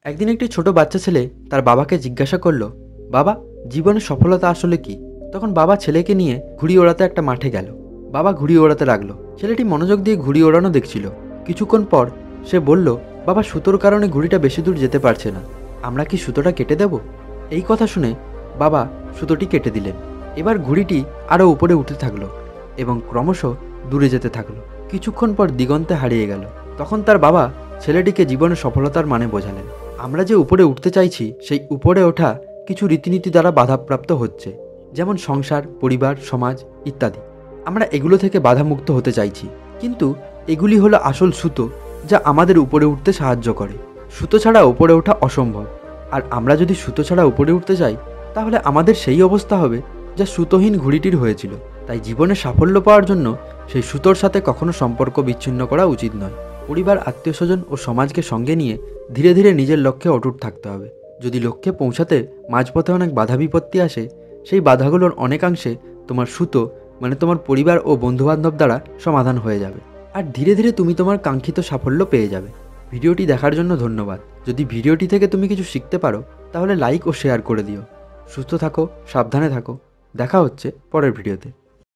একদিন একটি ছোট বাচ্চা ছেলে তার বাবাকে জিজ্ঞাসা করলো, বাবা, জীবনে সফলতা আসলে কি? তখন বাবা ছেলেকে নিয়ে ঘুড়ি ওড়াতে একটা মাঠে গেল। বাবা ঘুড়ি ওড়াতে লাগলো। ছেলেটি মনোযোগ দিয়ে ঘুড়ি ওড়ানো দেখছিল। কিছুক্ষণ পর সে বলল, বাবা, সুতোর কারণে ঘুড়িটা বেশি দূর যেতে পারছে না, আমরা কি সুতোটা কেটে দেব? এই কথা শুনে বাবা সুতোটি কেটে দিলেন। এবার ঘুড়িটি আরও উপরে উঠতে থাকলো এবং ক্রমশ দূরে যেতে থাকলো। কিছুক্ষণ পর দিগন্তে হারিয়ে গেল। তখন তার বাবা ছেলেটিকে জীবনে সফলতার মানে বোঝালেন। আমরা যে উপরে উঠতে চাইছি সেই উপরে ওঠা কিছু রীতিনীতি দ্বারা বাধাপ্রাপ্ত হচ্ছে, যেমন সংসার, পরিবার, সমাজ ইত্যাদি। আমরা এগুলো থেকে বাধামুক্ত হতে চাইছি, কিন্তু এগুলি হলো আসল সুতো যা আমাদের উপরে উঠতে সাহায্য করে। সুতো ছাড়া উপরে ওঠা অসম্ভব। আর আমরা যদি সুতো ছাড়া উপরে উঠতে চাই তাহলে আমাদের সেই অবস্থা হবে যা সুতোহীন ঘুড়িটির হয়েছিল। তাই জীবনে সাফল্য পাওয়ার জন্য সেই সুতোর সাথে কখনো সম্পর্ক বিচ্ছিন্ন করা উচিত নয়। পরিবার, আত্মীয়স্বজন ও সমাজকে সঙ্গে নিয়ে ধীরে ধীরে নিজের লক্ষ্যে অটুট থাকতে হবে। যদি লক্ষ্যে পৌঁছাতে মাঝপথে অনেক বাধা বিপত্তি আসে, সেই বাধাগুলোর অনেকাংশে তোমার সুতো মানে তোমার পরিবার ও বন্ধুবান্ধব দ্বারা সমাধান হয়ে যাবে। আর ধীরে ধীরে তুমি তোমার কাঙ্ক্ষিত সাফল্য পেয়ে যাবে। ভিডিওটি দেখার জন্য ধন্যবাদ। যদি ভিডিওটি থেকে তুমি কিছু শিখতে পারো তাহলে লাইক ও শেয়ার করে দিও। সুস্থ থাকো, সাবধানে থাকো। দেখা হচ্ছে পরের ভিডিওতে।